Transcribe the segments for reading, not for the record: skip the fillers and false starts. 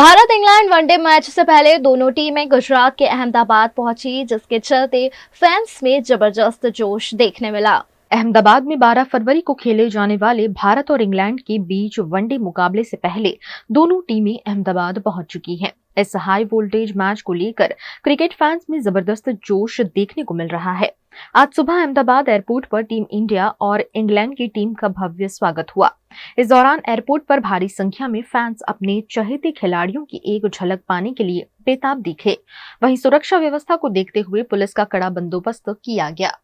Bharat England one day match से पहले दोनों टीमें गुजरात के अहमदाबाद पहुंची, जिसके चलते फैंस में जबरदस्त जोश देखने मिला। अहमदाबाद में 12 फरवरी को खेले जाने वाले भारत और इंग्लैंड के बीच वनडे मुकाबले से पहले दोनों टीमें अहमदाबाद पहुंच चुकी हैं। इस हाई वोल्टेज मैच को लेकर क्रिकेट फैंस में जबरदस्त जोश देखने को मिल रहा है। आज सुबह अहमदाबाद एयरपोर्ट पर टीम इंडिया और इंग्लैंड की टीम का भव्य स्वागत हुआ। इस दौरान एयरपोर्ट पर भारी संख्या में फैंस अपने चहेते खिलाड़ियों की एक झलक पाने के लिए बेताब दिखे। वहीं सुरक्षा व्यवस्था को देखते हुए पुलिस का कड़ा बंदोबस्त किया गया।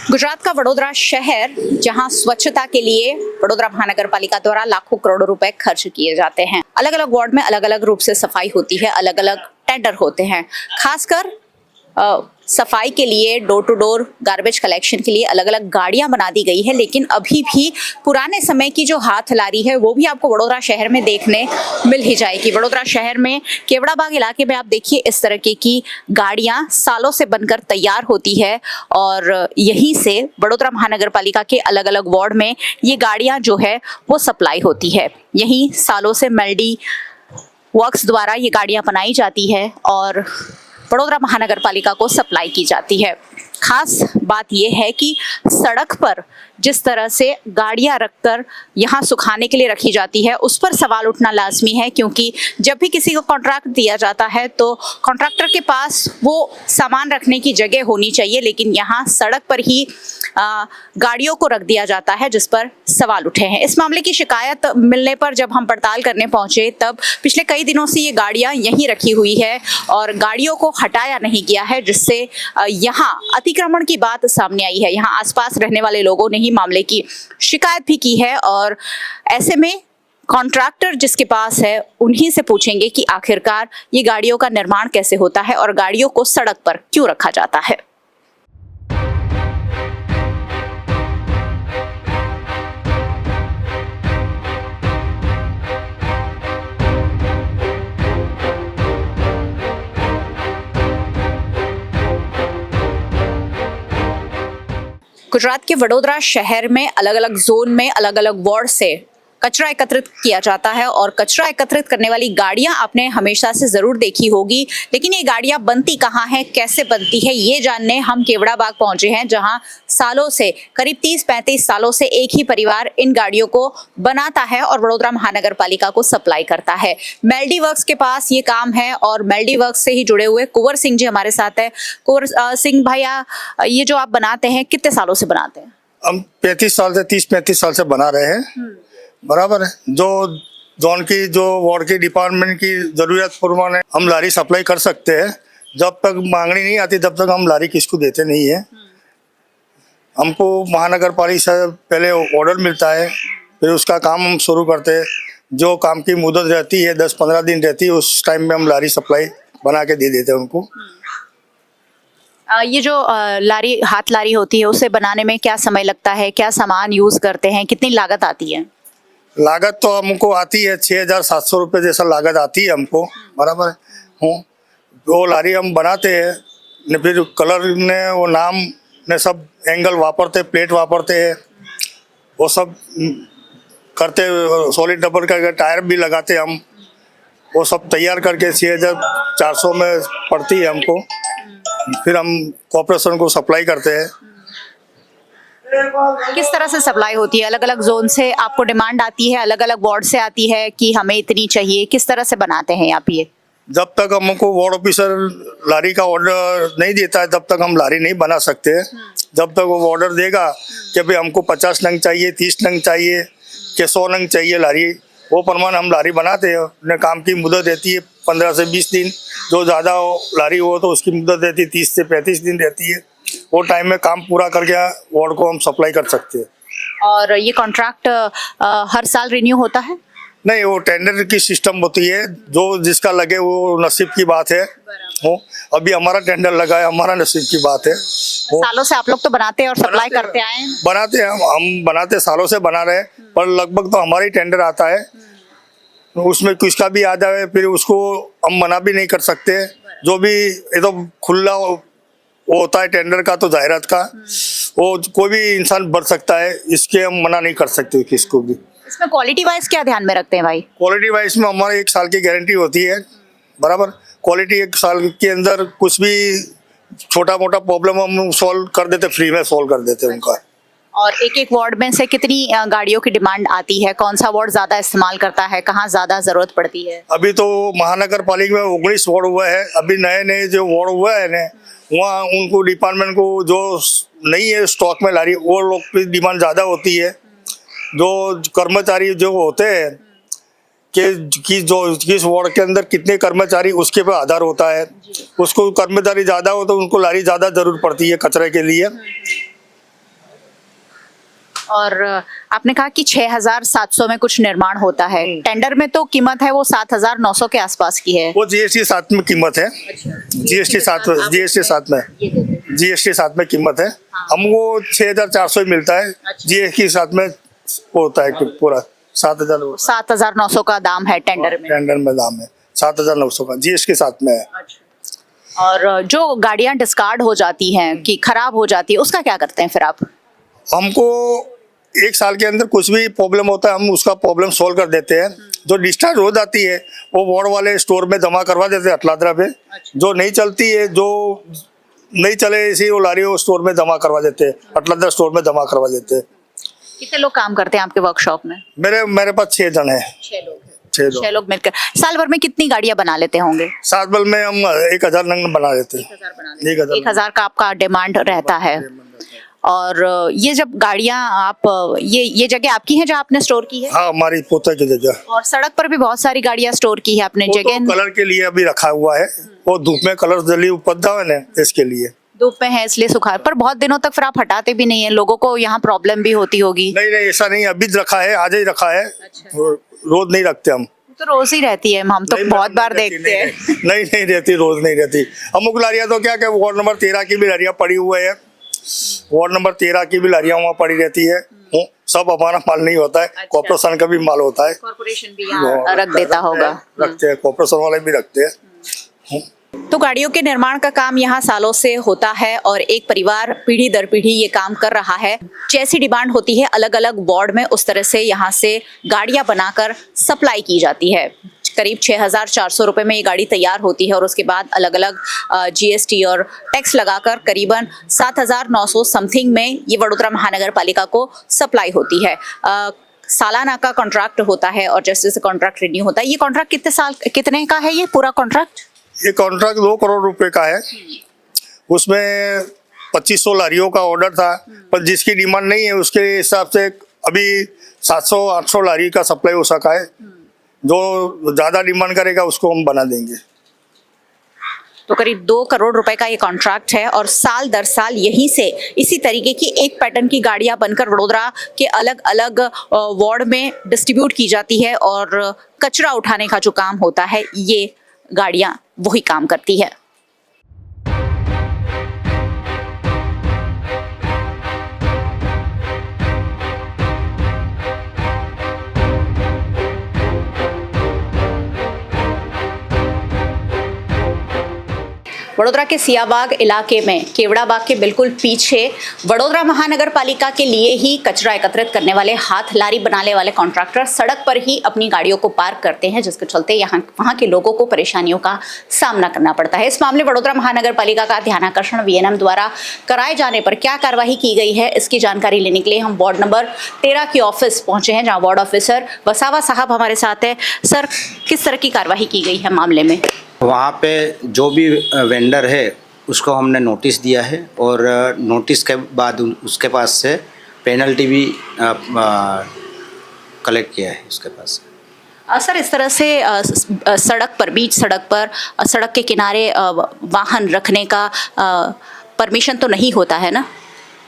गुजरात का वडोदरा शहर, जहां स्वच्छता के लिए वडोदरा महानगर पालिका द्वारा लाखों करोड़ों रुपए खर्च किए जाते हैं। अलग अलग वार्ड में अलग अलग रूप से सफाई होती है, अलग अलग टेंडर होते हैं। खासकर सफाई के लिए, door to door garbage collection के लिए अलग अलग गाड़ियां बना दी गई है। लेकिन अभी भी पुराने समय की जो हाथ लारी है वो भी आपको वडोदरा शहर में देखने मिल ही जाएगी। वडोदरा शहर में केवड़ा बाग इलाके में आप देखिए, इस तरह की गाड़ियां सालों से बनकर तैयार होती है और यहीं से वडोदरा महानगर पालिका के अलग अलग वार्ड में ये गाड़ियां जो है वो सप्लाई होती है। यहीं सालों से मेल्डी वर्क्स द्वारा ये गाड़ियां बनाई जाती है और वडोदरा महानगर पालिका को सप्लाई की जाती है। खास बात यह है कि सड़क पर जिस तरह से गाड़ियां रखकर यहां सुखाने के लिए रखी जाती है, उस पर सवाल उठना लाजमी है, क्योंकि जब भी किसी को कॉन्ट्रैक्ट दिया जाता है तो कॉन्ट्रैक्टर के पास वो सामान रखने की जगह होनी चाहिए, लेकिन यहां सड़क पर ही गाड़ियों को रख दिया जाता है, जिस पर सवाल उठे हैं। इस मामले की शिकायत मिलने पर जब हम पड़ताल करने पहुंचे, तब पिछले कई दिनों से ये गाड़ियां यहीं रखी हुई है और गाड़ियों को हटाया नहीं गया है, जिससे यहाँ अतिक्रमण की बात सामने आई है। यहाँ आसपास रहने वाले लोगों ने ही मामले की शिकायत भी की है और ऐसे में कॉन्ट्रैक्टर जिसके पास है उन्हीं से पूछेंगे कि आखिरकार ये गाड़ियों का निर्माण कैसे होता है और गाड़ियों को सड़क पर क्यों रखा जाता है। गुजरात के वडोदरा शहर में अलग अलग जोन में अलग अलग वार्ड से कचरा एकत्रित किया जाता है और कचरा एकत्रित करने वाली गाड़ियां आपने हमेशा से जरूर देखी होगी, लेकिन ये गाड़ियां बनती कहाँ हैं, कैसे बनती है, ये जानने हम केवड़ा बाग पहुंचे हैं, जहां सालों से, करीब 30-35 सालों से एक ही परिवार इन गाड़ियों को बनाता है और वडोदरा महानगर पालिका को सप्लाई करता है। मेल्डी वर्क्स के पास ये काम है और मेल्डी वर्क्स से ही जुड़े हुए कुंवर सिंह जी हमारे साथ है। कुंवर सिंह भैया, ये जो आप बनाते हैं कितने सालों से बनाते हैं? हम 35 साल से 30-35 साल से बना रहे हैं। बराबर है। जो जोन की, जो वार्ड की, डिपार्टमेंट की जरूरत प्रमाणे हम लारी सप्लाई कर सकते हैं। जब तक मांगनी नहीं आती तब तक हम लारी किसको देते नहीं है। हमको महानगर पालिका से पहले ऑर्डर मिलता है, फिर उसका काम हम शुरू करते हैं। जो काम की मुद्दत रहती है 10-15 दिन रहती है, उस टाइम में हम लारी सप्लाई बना के दे देते हैं उनको। ये जो लारी, हाथ लारी होती है, उसे बनाने में क्या समय लगता है, क्या सामान यूज करते हैं, कितनी लागत आती है? लागत तो हमको आती है 6,700 रुपये जैसा लागत आती है हमको। बराबर है। वो लारी हम बनाते हैं ने, फिर कलर ने, वो नाम ने, सब एंगल वापरते, प्लेट वापरते हैं, वो सब करते, सॉलिड रबर का टायर भी लगाते हम। वो सब तैयार करके 6,400 में पड़ती है हमको। फिर हम कॉर्पोरेशन को सप्लाई करते हैं। किस तरह से सप्लाई होती है? अलग अलग जोन से आपको डिमांड आती है, अलग अलग वार्ड से आती है कि हमें इतनी चाहिए? किस तरह से बनाते हैं आप ये? जब तक हमको वार्ड ऑफिसर लारी का ऑर्डर नहीं देता है तब तक हम लारी नहीं बना सकते। जब तक वो ऑर्डर देगा कि भाई हमको 50 नंग चाहिए, 30 नंग चाहिए, कि 100 नंग चाहिए लारी, वो प्रमाण हम लारी बनाते हैं। उन्हें काम की मुद्दत रहती है 15 से 20 दिन। जो ज़्यादा लारी हो तो उसकी मुद्दत रहती है 30 से 35 दिन रहती है। वो टाइम में काम पूरा करके वार्ड को हम सप्लाई कर सकते हैं। और ये कॉन्ट्रैक्ट हर साल रिन्यू होता है? नहीं, वो टेंडर की सिस्टम होती है, जो जिसका लगे वो नसीब की बात है। हो। अभी हमारा टेंडर लगा है, हमारा नसीब की बात है। हो सालों से आप लोग तो बनाते हैं और सप्लाई करते आए हैं। बनाते हैं, हम बनाते सालों से बना रहे हैं, पर लगभग तो हमारा ही टेंडर आता है। उसमें किसका भी आ जाए फिर उसको हम मना भी नहीं कर सकते। जो भी ये तो खुला वो होता है टेंडर का, तो जाहिरात का, वो कोई भी इंसान भर सकता है, इसके हम मना नहीं कर सकते किसको भी। इसमें क्वालिटी वाइज क्या ध्यान में रखते हैं भाई? क्वालिटी वाइज में हमारे 1 साल की गारंटी होती है, बराबर। क्वालिटी 1 साल के अंदर कुछ भी छोटा मोटा प्रॉब्लम हम सॉल्व कर देते, फ्री में सॉल्व कर देते उनका। और एक एक वार्ड में से कितनी गाड़ियों की डिमांड आती है? कौन सा वार्ड ज्यादा इस्तेमाल करता है? कहाँ ज्यादा जरूरत पड़ती है? अभी तो महानगर पालिका में 19 वार्ड हुआ है। अभी नए नए जो वार्ड हुआ है ना, वहाँ उनको डिपार्टमेंट को जो नहीं है स्टॉक में ला रही, वो लोग की डिमांड ज़्यादा होती है। जो कर्मचारी जो होते हैं कि जो किस वार्ड के अंदर कितने कर्मचारी, उसके पर आधार होता है। उसको कर्मचारी ज़्यादा हो तो उनको लारी ज़्यादा ज़रूरत पड़ती है कचरे के लिए। और आपने कहा कि 6,700 में कुछ निर्माण होता है, टेंडर में तो कीमत है वो 7,900 के आसपास की है। वो जीएसटी साथ में कीमत है। जीएसटी साथ में जीएसटी साथ में कीमत है। हमको 6,400 ही मिलता है। जीएसटी साथ में होता है कि पूरा 7,900 का दाम है टेंडर में। दाम है 7,900 का, जीएसटी साथ में है। और जो गाड़ियां डिस्कार्ड हो जाती हैं कि खराब हो जाती है, उसका क्या करते हैं फिर आप? हमको 1 साल के अंदर कुछ भी प्रॉब्लम होता है, हम उसका प्रॉब्लम सोल्व कर देते हैं। जो डिस्चार्ज हो जाती है वो वार्ड वाले स्टोर में जमा करवा देते हैं अटलादरा पे। जो नहीं चलती है, जो नहीं चले इसी वो लारी वो स्टोर में जमा करवा देते हैं, अटलादरा स्टोर में जमा करवा देते हैं। कितने लोग काम करते हैं आपके वर्कशॉप में? मेरे पास 6 जन है। 6 लोग मिलकर साल भर में कितनी गाड़ियां बना लेते होंगे? साल भर में हम 1,000 नंग बना लेते हैं। 1,000 का आपका डिमांड रहता है। और ये जब गाड़ियां आप ये जगह आपकी है जहाँ आपने स्टोर की है? हाँ, हमारी पोता की जगह। और सड़क पर भी बहुत सारी गाड़ियां स्टोर की है आपने जगह? तो कलर के लिए अभी रखा हुआ है, वो धूप में कलर जली उपदा है ना, इसके लिए धूप में है इसलिए सुखा। पर बहुत दिनों तक फिर आप हटाते भी नहीं है, लोगों को यहाँ प्रॉब्लम भी होती होगी। नहीं ऐसा नहीं, अभी रखा है, आज ही रखा है। रोज नहीं रखते हम तो रोज ही रहती है, हम तो बहुत बार देखते हैं। नहीं रहती, रोज नहीं रहती। अमुक लारियां तो क्या वार्ड नंबर 13 की भी लारियां पड़ी हुई है, वार्ड नंबर 13 की भी लारियां वहाँ पड़ी रहती है। सब हमारा माल नहीं होता है। कॉर्पोरेशन का भी माल होता है, कॉर्पोरेशन भी यहाँ रख देता होगा। रखते हैं, कॉर्पोरेशन वाले भी रखते हैं। तो गाड़ियों के निर्माण का काम यहाँ सालों से होता है और एक परिवार पीढ़ी दर पीढ़ी ये काम कर रहा है। जैसी डिमांड होती है अलग अलग वार्ड में, उस तरह से यहाँ से गाड़ियाँ बनाकर सप्लाई की जाती है। करीब 6,400 रुपये में ये गाड़ी तैयार होती है और उसके बाद अलग अलग जीएसटी और टैक्स लगाकर करीबन 7,900 समथिंग में ये वडोदरा महानगर पालिका को सप्लाई होती है। सालाना का कॉन्ट्रैक्ट होता है और जैसे जैसे कॉन्ट्रैक्ट रिन्यू होता है। ये कॉन्ट्रैक्ट कितने का है ये पूरा कॉन्ट्रैक्ट? ये कॉन्ट्रैक्ट 2 करोड़ रुपए का है। उसमें 2500 लारियों का ऑर्डर था, पर जिसकी डिमांड नहीं है उसके हिसाब से अभी 700-800 लारी का सप्लाई हो सका है। जो ज़्यादा डिमांड करेगा उसको हम बना देंगे। तो करीब 2 करोड़ रुपए का ये कॉन्ट्रैक्ट है और साल दर साल यहीं से इसी तरीके की एक पैटर्न की गाड़ियां बनकर वडोदरा के अलग अलग वार्ड में डिस्ट्रीब्यूट की जाती है और कचरा उठाने का जो काम होता है ये गाड़ियां वही काम करती है। वडोदरा के सियाबाग इलाके में केवड़ा बाग के बिल्कुल पीछे वडोदरा महानगर पालिका के लिए ही कचरा एकत्रित करने वाले हाथ लारी बनाने वाले कॉन्ट्रैक्टर सड़क पर ही अपनी गाड़ियों को पार्क करते हैं, जिसके चलते वहाँ के लोगों को परेशानियों का सामना करना पड़ता है। इस मामले वडोदरा महानगर पालिका का ध्यानाकर्षण वीएनएम द्वारा कराए जाने पर क्या कार्रवाई की गई है, इसकी जानकारी लेने के लिए हम वार्ड नंबर 13 के ऑफिस पहुंचे हैं, जहाँ वार्ड ऑफिसर वसावा साहब हमारे साथ है। सर, किस तरह की कार्रवाई की गई है मामले में? वहाँ पे जो भी वेंडर है उसको हमने नोटिस दिया है और नोटिस के बाद उसके पास से पेनल्टी भी कलेक्ट किया है उसके पास। सर, इस तरह से सड़क पर, बीच सड़क पर, सड़क के किनारे वाहन रखने का परमिशन तो नहीं होता है ना?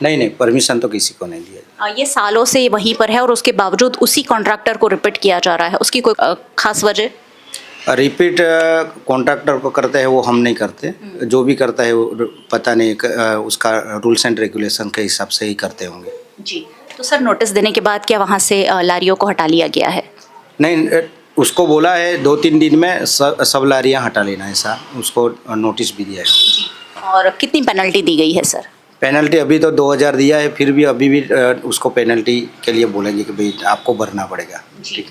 नहीं, परमिशन तो किसी को नहीं दिया। ये सालों से वहीं पर है और उसके बावजूद उसी कॉन्ट्रैक्टर को रिपीट किया जा रहा है, उसकी कोई खास वजह? रिपीट कॉन्ट्रैक्टर को करते हैं, वो हम नहीं करते। जो भी करता है वो पता नहीं उसका रूल्स एंड रेगुलेशन के हिसाब से ही करते होंगे। जी, तो सर नोटिस देने के बाद क्या वहाँ से लारियों को हटा लिया गया है? नहीं, उसको बोला है 2-3 दिन में सब लारियाँ हटा लेना, ऐसा उसको नोटिस भी दिया है। और कितनी पेनल्टी दी गई है सर? पेनल्टी अभी तो 2000 दिया है, फिर भी अभी भी उसको पेनल्टी के लिए बोलेंगे कि भाई आपको भरना पड़ेगा। ठीक।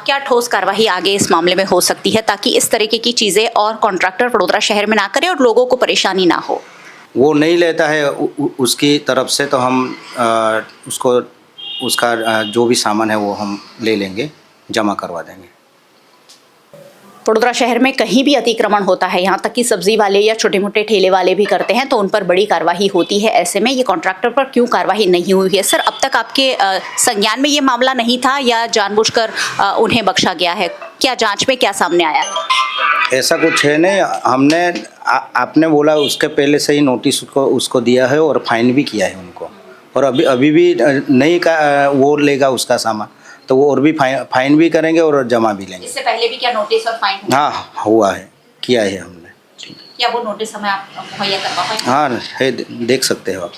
क्या ठोस कार्रवाई आगे इस मामले में हो सकती है ताकि इस तरीके की चीज़ें और कॉन्ट्रैक्टर वडोदरा शहर में ना करे और लोगों को परेशानी ना हो? वो नहीं लेता है उसकी तरफ से, तो हम उसका जो भी सामान है वो हम ले लेंगे, जमा करवा देंगे। वडोदरा शहर में कहीं भी अतिक्रमण होता है, यहाँ तक कि सब्जी वाले या छोटे मोटे ठेले वाले भी करते हैं तो उन पर बड़ी कार्रवाई होती है। ऐसे में ये कॉन्ट्रैक्टर पर क्यों कार्रवाई नहीं हुई है? सर, अब तक आपके संज्ञान में ये मामला नहीं था या जानबूझकर उन्हें बख्शा गया है? क्या जांच में क्या सामने आया है? ऐसा कुछ है नहीं, हमने आपने बोला उसके पहले से ही नोटिस उसको दिया है और फाइन भी किया है उनको, और अभी भी नहीं वो लेगा उसका सामान तो वो और भी फाइन भी करेंगे और जमा भी लेंगे। इससे पहले भी क्या नोटिस और फाइन हुआ? हाँ, हुआ है, किया है हमने। क्या वो नोटिस हमें आप मुहैया करवा पाएंगे? हाँ है, देख सकते हो आप।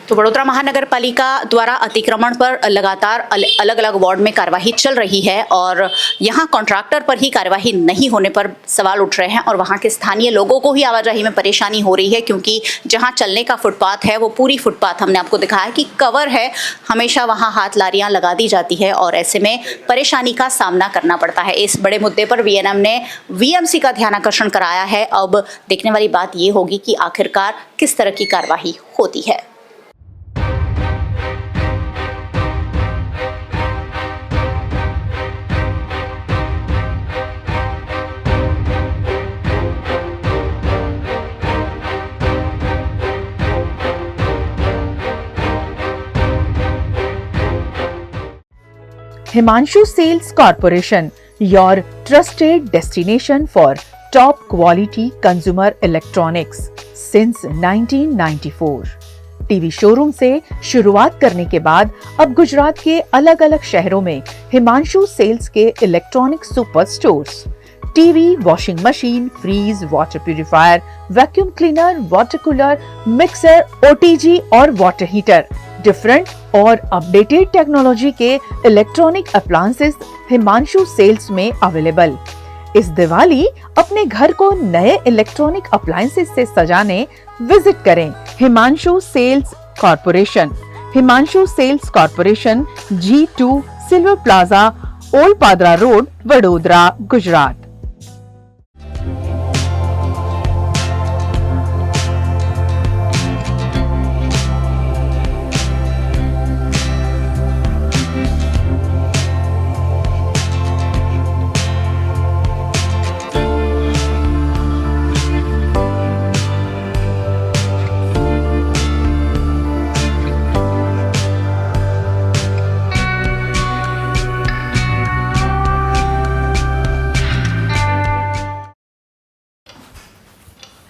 तो वडोदरा महानगर पालिका द्वारा अतिक्रमण पर लगातार अलग अलग वार्ड में कार्यवाही चल रही है और यहाँ कॉन्ट्रैक्टर पर ही कार्यवाही नहीं होने पर सवाल उठ रहे हैं और वहाँ के स्थानीय लोगों को ही आवाजाही में परेशानी हो रही है, क्योंकि जहाँ चलने का फुटपाथ है वो पूरी फुटपाथ हमने आपको दिखाया कि कवर है, हमेशा वहाँ हाथ लारियाँ लगा दी जाती है और ऐसे में परेशानी का सामना करना पड़ता है। इस बड़े मुद्दे पर वीएनएम ने वीएमसी का ध्यान आकर्षण कराया है। अब देखने वाली बात ये होगी कि आखिरकार किस तरह की कार्यवाही होती है। Himanshu Sales Corporation, your trusted destination for top quality consumer electronics since 1994. TV showroom से शुरुआत करने के बाद अब गुजरात के अलग अलग शहरों में हिमांशु सेल्स के electronic super stores, TV, washing machine, fridge, water purifier, vacuum cleaner, water cooler, mixer, OTG और वाटर हीटर, डिफरेंट और अपडेटेड टेक्नोलॉजी के इलेक्ट्रॉनिक अप्लायंसेस हिमांशु सेल्स में अवेलेबल। इस दिवाली अपने घर को नए इलेक्ट्रॉनिक अप्लायंसेस से सजाने विजिट करें Himanshu sales corporation. Himanshu sales corporation, G2 silver plaza, old Padra road, Vadodara, Gujarat.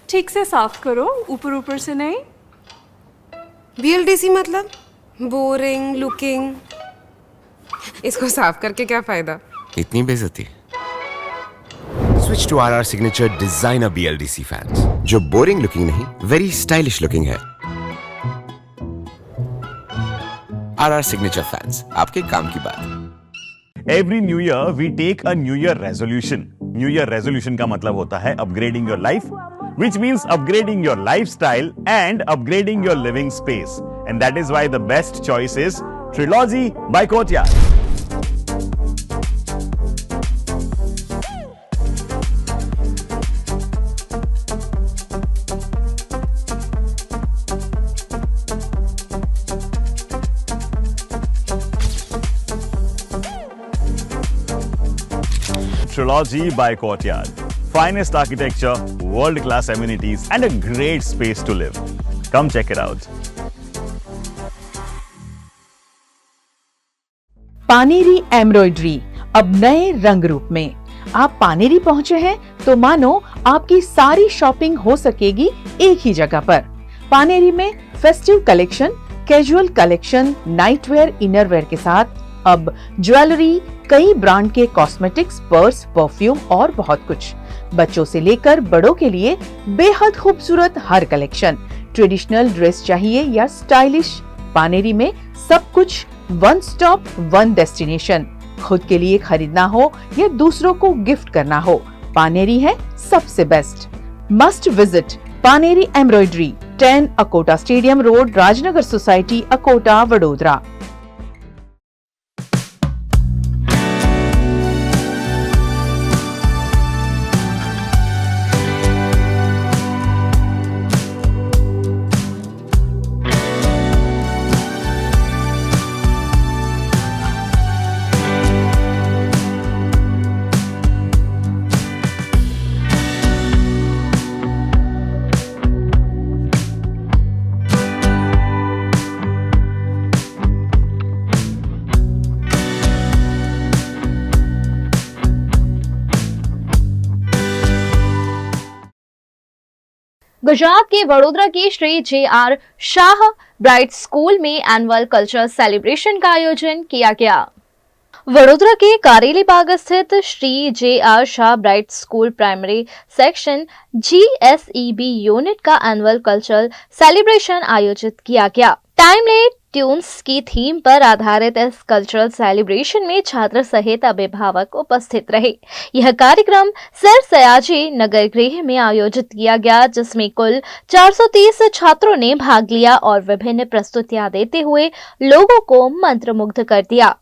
ठीक से साफ करो, ऊपर ऊपर से नहीं। VLDC मतलब बोरिंग लुकिंग, इसको साफ करके क्या फायदा? इतनी बेइज्जती। Switch to RR signature designer BLDC fans, जो बोरिंग लुकिंग नहीं, वेरी स्टाइलिश लुकिंग है। RR सिग्नेचर फैंस, आपके काम की बात। Every new year we take a new year resolution. New year resolution का मतलब होता है upgrading your life, which means upgrading your lifestyle and upgrading your living space. And that is why the best choice is Trilogy by Courtyard. Trilogy by Courtyard. Finest architecture, world-class amenities, and a great space to live. Come check it out. Paneri embroidery अब नए रंग रूप में। आप पानेरी पहुंचे हैं तो मानो आपकी सारी शॉपिंग हो सकेगी एक ही जगह पर। पानेरी में festive collection, casual collection, nightwear, innerwear के साथ अब ज्वेलरी, कई ब्रांड के कॉस्मेटिक्स, पर्स, परफ्यूम और बहुत कुछ। बच्चों से लेकर बड़ों के लिए बेहद खूबसूरत हर कलेक्शन। ट्रेडिशनल ड्रेस चाहिए या स्टाइलिश, पानेरी में सब कुछ वन स्टॉप वन डेस्टिनेशन। खुद के लिए खरीदना हो या दूसरों को गिफ्ट करना हो, पानेरी है सबसे best. Must visit Paneri embroidery, 10 Akota stadium road, Rajnagar society, Akota, Vadodara. Gujarat के वडोदरा के Shri J R. Shah bright school में एनुअल कल्चरल सेलिब्रेशन का आयोजन किया गया। वडोदरा के कारेली बाग स्थित Shri J R. Shah bright school primary section GSEB unit का एनुअल कल्चरल सेलिब्रेशन आयोजित किया गया। टाइमलेस ट्यून्स की थीम पर आधारित इस कल्चरल सेलिब्रेशन में छात्र सहित अभिभावक उपस्थित रहे। यह कार्यक्रम सर सयाजी नगर गृह में आयोजित किया गया, जिसमें कुल 430 छात्रों ने भाग लिया और विभिन्न प्रस्तुतियां देते हुए लोगों को मंत्रमुग्ध कर दिया।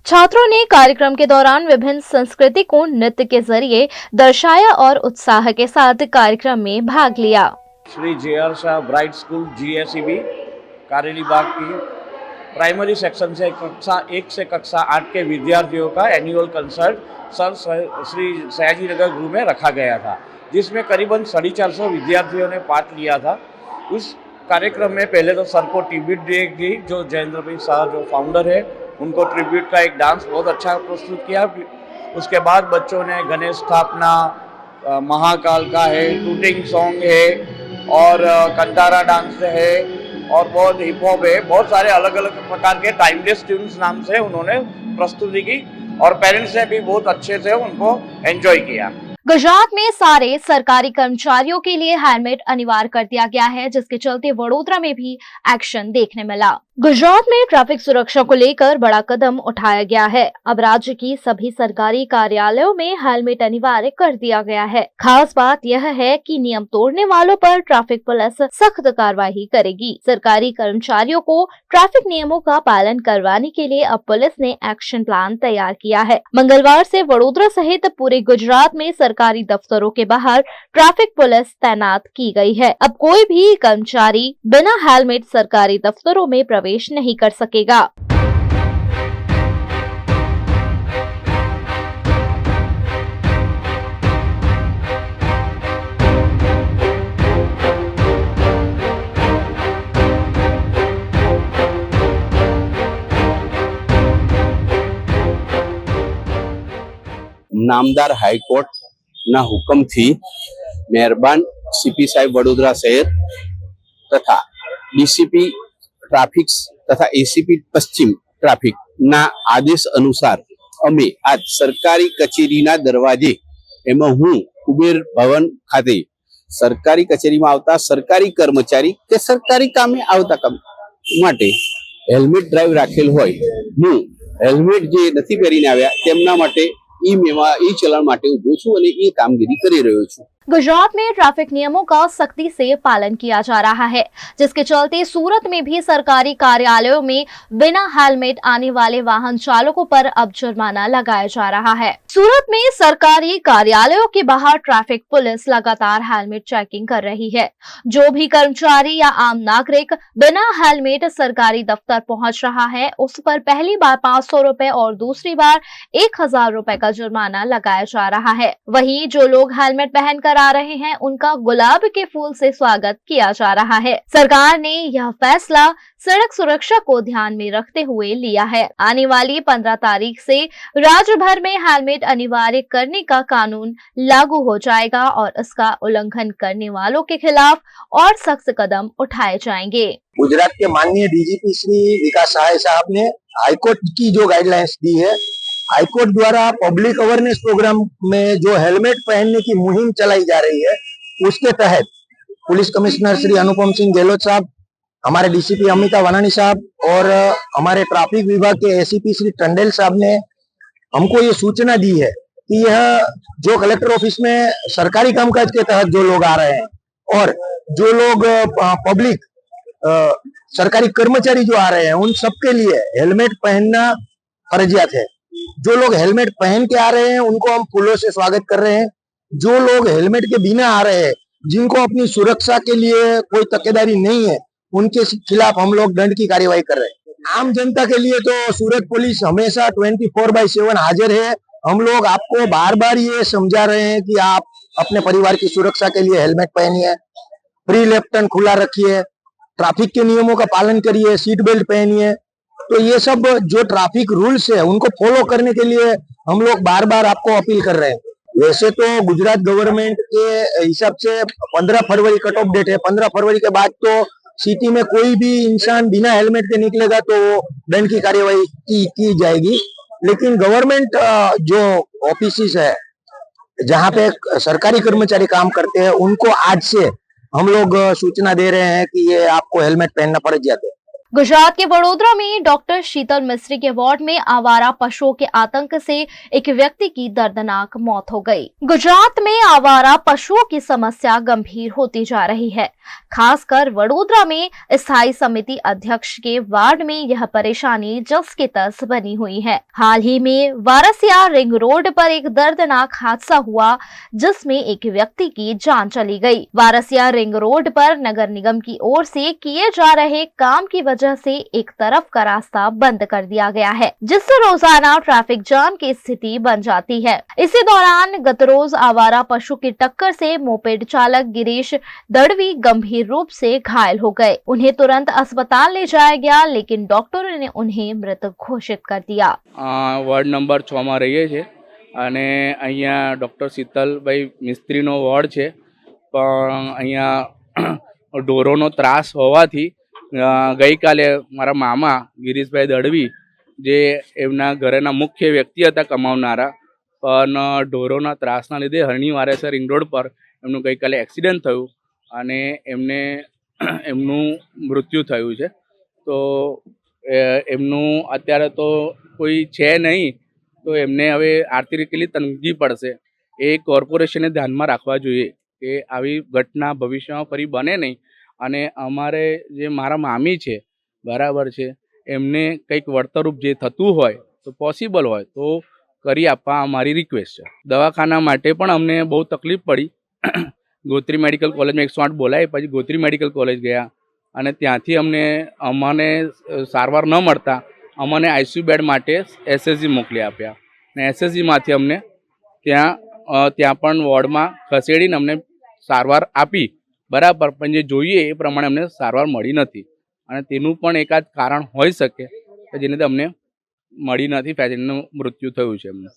छात्रों ने कार्यक्रम के दौरान विभिन्न संस्कृति को नृत्य के जरिए दर्शाया और उत्साह के साथ कार्यक्रम में भाग लिया। Shri J R. Shah bright school GSEB Kareli Baug की प्राइमरी सेक्शन से कक्षा 1 से कक्षा 8 के विद्यार्थियों का annual concert sir Shri Sayaji Nagar Griha में रखा गया था, जिसमें करीबन 450 विद्यार्थियों ने पार्ट लिया था। उस कार्यक्रम में पहले तो सर को ट्रिब्यूट देगी, जो जयेंद्र भाई शाह जो फाउंडर है, उनको ट्रिब्यूट का एक डांस बहुत अच्छा प्रस्तुत किया। उसके बाद बच्चों ने गणेश स्थापना, महाकाल का है, टूटिंग सॉन्ग है और कंटारा डांस है और बहुत हिप हॉप है, बहुत सारे अलग अलग प्रकार के टाइमलेस ट्यून्स नाम से उन्होंने प्रस्तुति की और पेरेंट्स ने भी बहुत अच्छे से उनको एंजॉय किया। गुजरात में सारे सरकारी कर्मचारियों के लिए हेलमेट अनिवार्य कर दिया गया है, जिसके चलते वडोदरा में भी एक्शन देखने मिला। गुजरात में ट्रैफिक सुरक्षा को लेकर बड़ा कदम उठाया गया है। अब राज्य की सभी सरकारी कार्यालयों में हेलमेट अनिवार्य कर दिया गया है। खास बात यह है कि नियम तोड़ने वालों पर ट्रैफिक पुलिस सख्त कार्रवाई करेगी। सरकारी कर्मचारियों को ट्रैफिक नियमों का पालन करवाने के लिए अब पुलिस ने एक्शन प्लान तैयार किया है। मंगलवार से वडोदरा सहित पूरे गुजरात में सरकारी दफ्तरों के बाहर ट्रैफिक पुलिस तैनात की गई है। अब कोई भी कर्मचारी बिना हेलमेट सरकारी दफ्तरों में प्रवेश नहीं कर सकेगा। नामदार हाईकोर्ट ना हुक्म थी मेहरबान सीपी साहेब वडोदरा शहर तथा डीसीपी ट्राफिक तथा एसीपी पश्चिम ट्राफिक ना आदेश अनुसार अमे आज सरकारी कचेरीना दरवाजे एमां हूँ कुबेर भवन खाते सरकारी कचेरीमां आवता सरकारी कर्मचारी के सरकारी कामे आवता माटे હેલ્મેટ ડ્રાઈવ રાખેલ હોય, હું હેલ્મેટ જે નથી પહેરીને આવ્યા તેમના માટે ઈ ચલણ માટે ઊભો છું અને એ કામગીરી કરી રહ્યો છું। गुजरात में ट्रैफिक नियमों का सख्ती से पालन किया जा रहा है, जिसके चलते सूरत में भी सरकारी कार्यालयों में बिना हेलमेट आने वाले वाहन चालकों पर अब जुर्माना लगाया जा रहा है। सूरत में सरकारी कार्यालयों के बाहर ट्रैफिक पुलिस लगातार हेलमेट चेकिंग कर रही है। जो भी कर्मचारी या आम नागरिक बिना हेलमेट सरकारी दफ्तर पहुंच रहा है, उस पर पहली बार 500 रुपए और दूसरी बार 1000 रुपए का जुर्माना लगाया जा रहा है। वहीं जो लोग हेलमेट पहनकर आ रहे हैं, उनका गुलाब के फूल से स्वागत किया जा रहा है। सरकार ने यह फैसला सड़क सुरक्षा को ध्यान में रखते हुए लिया है। आने वाली 15 तारीख से राज्य भर में हेलमेट अनिवार्य करने का कानून लागू हो जाएगा और इसका उल्लंघन करने वालों के खिलाफ और सख्त कदम उठाए जाएंगे। गुजरात के माननीय डीजीपी श्री विकास सहाय साहब ने हाईकोर्ट की जो गाइडलाइंस दी है, हाईकोर्ट द्वारा पब्लिक अवेयरनेस प्रोग्राम में जो हेलमेट पहनने की मुहिम चलाई जा रही है, उसके तहत पुलिस कमिश्नर श्री अनुपम सिंह गहलोत साहब, हमारे डीसीपी अमिता वनानी साहब और हमारे ट्रैफिक विभाग के एसीपी श्री टंडेल साहब ने हमको ये सूचना दी है कि यह जो कलेक्टर ऑफिस में सरकारी कामकाज के तहत जो लोग आ रहे हैं और जो लोग पब्लिक सरकारी कर्मचारी जो आ रहे हैं, उन सबके लिए हेलमेट पहनना फर्जियात है। जो लोग हेलमेट पहन के आ रहे हैं, उनको हम फूलों से स्वागत कर रहे हैं। जो लोग हेलमेट के बिना आ रहे हैं, जिनको अपनी सुरक्षा के लिए कोई तकेदारी नहीं है, उनके खिलाफ हम लोग दंड की कार्यवाही कर रहे हैं। आम जनता के लिए तो सूरत पुलिस हमेशा 24/7 हाजिर है। हम लोग आपको बार बार ये समझा रहे हैं कि आप अपने परिवार की सुरक्षा के लिए हेलमेट पहनिए, फ्री लेफ्ट टर्न खुला रखिए, ट्रैफिक के नियमों का पालन करिए, सीट बेल्ट पहनिए। तो ये सब जो ट्रैफिक रूल्स है, उनको फॉलो करने के लिए हम लोग बार बार आपको अपील कर रहे हैं। वैसे तो गुजरात गवर्नमेंट के हिसाब से 15 फरवरी कट ऑफ डेट है। 15 फरवरी के बाद तो सिटी में कोई भी इंसान बिना हेलमेट के निकलेगा तो दंड की कार्यवाही की जाएगी। लेकिन गवर्नमेंट जो ऑफिस है, जहाँ पे सरकारी कर्मचारी काम करते हैं, उनको आज से हम लोग सूचना दे रहे हैं कि ये आपको हेलमेट पहनना फर्जियात है। गुजरात के वडोदरा में डॉक्टर शीतल मिस्त्री के वार्ड में आवारा पशुओं के आतंक से एक व्यक्ति की दर्दनाक मौत हो गई। गुजरात में आवारा पशुओं की समस्या गंभीर होती जा रही है। खासकर वडोदरा में स्थायी समिति अध्यक्ष के वार्ड में यह परेशानी जस की तस बनी हुई है। हाल ही में वारसिया रिंग रोड पर एक दर्दनाक हादसा हुआ, जिसमें एक व्यक्ति की जान चली गई। वारसिया रिंग रोड पर नगर निगम की ओर से किए जा रहे काम की वजह से एक तरफ का रास्ता बंद कर दिया गया है, जिससे रोजाना ट्रैफिक जाम की स्थिति बन जाती है। इसी दौरान गत रोज आवारा पशु की टक्कर से मोपेड चालक गिरीश दड़वी गंभीर रूप से घायल हो गए। उन्हें तुरंत अस्पताल ले जाया गया, लेकिन डॉक्टरों ने उन्हें मृत घोषित कर दिया। वार्ड नंबर 6 में रहीए छे અને અહીંયા ડૉક્ટર શીતલભાઈ મિસ્ત્રીનો વોર્ડ છે, પણ અહીંયા ઢોરોનો ત્રાસ હોવાથી ગઈકાલે મારા મામા ગિરીશભાઈ દળવી, જે એમના ઘરેના મુખ્ય વ્યક્તિ હતા કમાવનારા, પણ ઢોરોના ત્રાસના લીધે હરણી વારેસર રિંગ રોડ પર એમનું ગઈકાલે એક્સિડન્ટ થયું અને એમનું મૃત્યુ થયું છે। તો એમનું અત્યારે તો કોઈ છે નહીં, તો એમને હવે આર્થિકલી તંગી પડશે। એ કોર્પોરેશને ધ્યાનમાં રાખવા જોઈએ કે આવી ઘટના ભવિષ્યમાં ફરી બને નહીં। અને અમારે જે મારા મામી છે, બરાબર છે, એમને કંઈક વળતરરૂપ જે થતું હોય તો પોસિબલ હોય તો કરી આપવા અમારી રિક્વેસ્ટ છે। દવાખાના માટે પણ અમને બહુ તકલીફ પડી। ગોત્રી મેડિકલ કોલેજમાં 108 બોલાય, પછી ગોત્રી મેડિકલ કોલેજ ગયા અને ત્યાંથી અમને સારવાર ન મળતા અમને આઈસીયુ બેડ માટે એસએસજી મોકલી આપ્યા અને એસએસજીમાંથી અમને ત્યાં પણ વોર્ડમાં ખસેડીને અમને સારવાર આપી, બરાબર, પણ જે જોઈએ એ પ્રમાણે અમને સારવાર મળી નથી અને તેનું પણ એકાદ કારણ હોઈ શકે કે જેને અમને મળી નથી, પેશન્ટનું મૃત્યુ થયું છે એમને।